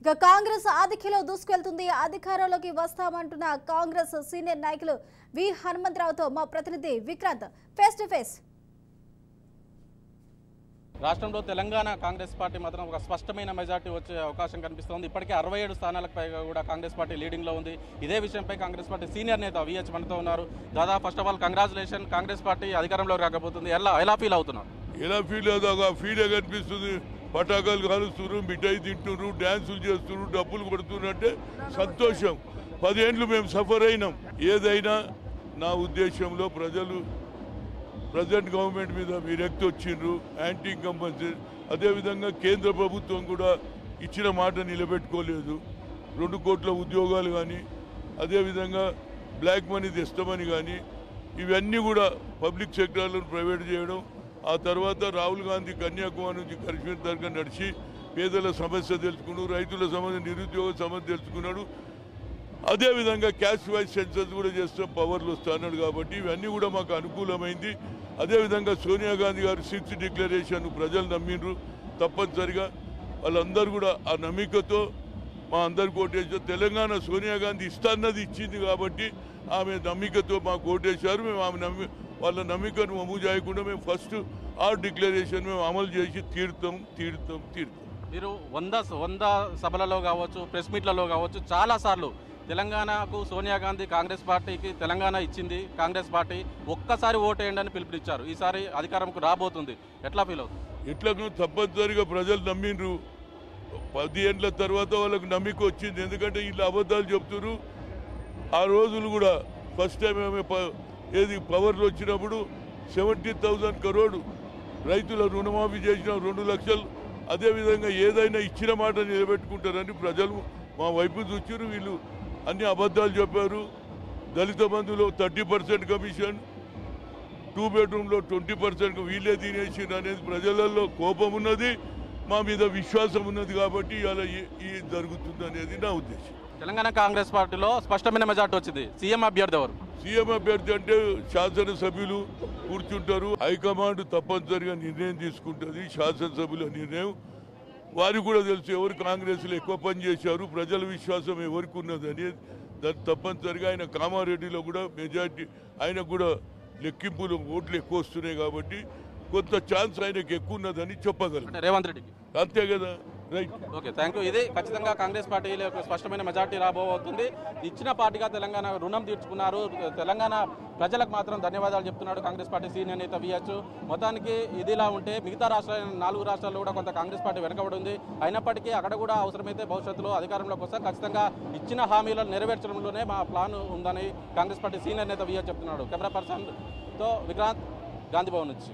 ఇక కాంగ్రెస్ ఆధిక్యలో దూసుకెళ్తుంది. అధికారంలోకి వస్తామంటున్న కాంగ్రెస్ సీనియర్ నాయకులు వి హనుమంతరావుతో మా ప్రతినిధి విక్రాంత్ ఫేస్ టు ఫేస్. రాష్ట్రంలో తెలంగాణ కాంగ్రెస్ పార్టీ మాత్రం ఒక స్పష్టమైన మెజార్టీ వచ్చే అవకాశం కనిపిస్తోంది. ఇప్పటికే 67 స్థానాలకు పైగా కూడా కాంగ్రెస్ పార్టీ లీడింగ్లో ఉంది. ఇదే విషయంపై కాంగ్రెస్ పార్టీ సీనియర్ నేత విహెచ్ మనతో ఉన్నారు. దాదా, first of all congratulation, Congress party అధికారంలో రాకపోతుంది. ఎలా ఫీల్ అవుతున్నారు? ఎలా ఫీల్ అవుతా ఫీల్ కనిపిస్తుంది. పటాకాలు కాలుస్తున్నారు, మిఠాయి తింటున్నారు, డ్యాన్సులు చేస్తున్నారు, డబ్బులు కొడుతున్నారు అంటే సంతోషం. 10 ఏళ్ళు మేము సఫర్ అయినాం. ఏదైనా నా ఉద్దేశంలో ప్రజలు ప్రజెంట్ గవర్నమెంట్ మీద విరక్తి వచ్చిండ్రు, యాంటీ ఇన్కంబెన్సీ. అదేవిధంగా కేంద్ర ప్రభుత్వం కూడా ఇచ్చిన మాట నిలబెట్టుకోలేదు. 2 కోట్ల ఉద్యోగాలు కానీ, అదేవిధంగా బ్లాక్ మనీ తెస్తామని కానీ, ఇవన్నీ కూడా పబ్లిక్ సెక్టార్లను ప్రైవేట్ చేయడం. ఆ తర్వాత రాహుల్ గాంధీ కన్యాకుమారి నుంచి కాశ్మీర్ దాకా నడిచి పేదల సమస్య తెలుసుకున్నాడు, రైతుల సమస్య, నిరుద్యోగ సమస్య తెలుసుకున్నాడు. అదేవిధంగా క్యాష్ వైజ్ సెన్సస్ కూడా చేస్తాం, పవర్లు వస్తున్నాడు. కాబట్టి ఇవన్నీ కూడా మాకు అనుకూలమైంది. అదేవిధంగా సోనియా గాంధీ గారు 6th డిక్లరేషన్ ప్రజలు నమ్మిండ్రు. తప్పనిసరిగా వాళ్ళందరూ కూడా ఆ నమ్మికతో మా అందరికి ఓటేసారు. తెలంగాణ సోనియా గాంధీ ఇస్తాన్నది ఇచ్చింది కాబట్టి ఆమె నమ్మికతో మాకు ఓటేశారు. మేము ఆమె వాళ్ళ నమ్మికను అమలు చేయకుండా మేము ఫస్ట్ ఆ డిక్లరేషన్ మేము అమలు చేసి తీరుతాం. మీరు 100 సభలలో కావచ్చు, ప్రెస్ మీట్లలో కావచ్చు, చాలాసార్లు తెలంగాణకు సోనియా గాంధీ కాంగ్రెస్ పార్టీకి తెలంగాణ ఇచ్చింది కాంగ్రెస్ పార్టీ, ఒక్కసారి ఓటేయండి అని పిలుపునిచ్చారు. ఈసారి అధికారంకు రాబోతుంది. ఎట్లా ఫీల్ అవుతుంది? ఎట్లా తప్పనిసరిగా ప్రజలు నమ్మిండ్రు. 10 ఏళ్ళ తర్వాత వాళ్ళకు నమ్మిక వచ్చింది. ఎందుకంటే వీళ్ళు అబద్ధాలు చెప్తున్నారు. ఆ రోజులు కూడా ఫస్ట్ టైం ఏది పవర్లు వచ్చినప్పుడు 70,000 crore రైతుల రుణమాఫీ చేసిన 2 లక్షలు. అదేవిధంగా ఏదైనా ఇచ్చిన మాట నిలబెట్టుకుంటారని ప్రజలు మా వైపు చూచారు. వీళ్ళు అన్ని అబద్ధాలు చెప్పారు. దళిత బంధువులో 30% కమిషన్, 2 bedroomలో 20% వీళ్ళే తినేసిండ్రు అనేది ప్రజలలో కోపం ఉన్నది, మా మీద విశ్వాసం ఉన్నది. కాబట్టి ఇలా జరుగుతుంది అనేది నా ఉద్దేశం. తెలంగాణ కాంగ్రెస్ పార్టీలో స్పష్టమైన మెజార్టీ వచ్చింది. సీఎం అభ్యర్థి ఎవరు? సీఎం అభ్యర్థి అంటే శాసనసభ్యులు కూర్చుంటారు. హైకమాండ్ తప్పనిసరిగా నిర్ణయం తీసుకుంటుంది. శాసనసభ్యుల నిర్ణయం వారికి కూడా తెలుసు ఎవరు కాంగ్రెస్లో ఎక్కువ పని చేశారు, ప్రజల విశ్వాసం ఎవరికి ఉన్నదని. దాన్ని తప్పనిసరిగా ఆయన కామారెడ్డిలో కూడా మెజార్టీ, ఆయనకు కూడా లెక్కింపులు ఓట్లు ఎక్కువ వస్తున్నాయి కాబట్టి కొంత ఛాన్స్ ఆయనకు ఎక్కువ ఉన్నదని చెప్పగలరు. రేవంత్ రెడ్డికి అంతే కదా. Right, okay, thank you. ఇది ఖచ్చితంగా కాంగ్రెస్ పార్టీలో స్పష్టమైన మెజార్టీ రాబోతుంది. ఇచ్చిన పార్టీగా తెలంగాణ రుణం తీర్చుకున్నారు. తెలంగాణ ప్రజలకు మాత్రం ధన్యవాదాలు చెప్తున్నాడు కాంగ్రెస్ పార్టీ సీనియర్ నేత విహెచ్. మొత్తానికి ఇదిలా ఉంటే మిగతా రాష్ట్రాలైన 4 రాష్ట్రాల్లో కూడా కొంత కాంగ్రెస్ పార్టీ వెనకబడి ఉంది. అయినప్పటికీ అక్కడ కూడా అవసరమైతే భవిష్యత్తులో అధికారంలోకి వస్తే ఖచ్చితంగా ఇచ్చిన హామీలను నెరవేర్చడంలోనే మా ప్లాన్ ఉందని కాంగ్రెస్ పార్టీ సీనియర్ నేత విహెచ్ చెప్తున్నాడు. కెమెరా పర్సన్తో విక్రాంత్, గాంధీ భవన్ నుంచి.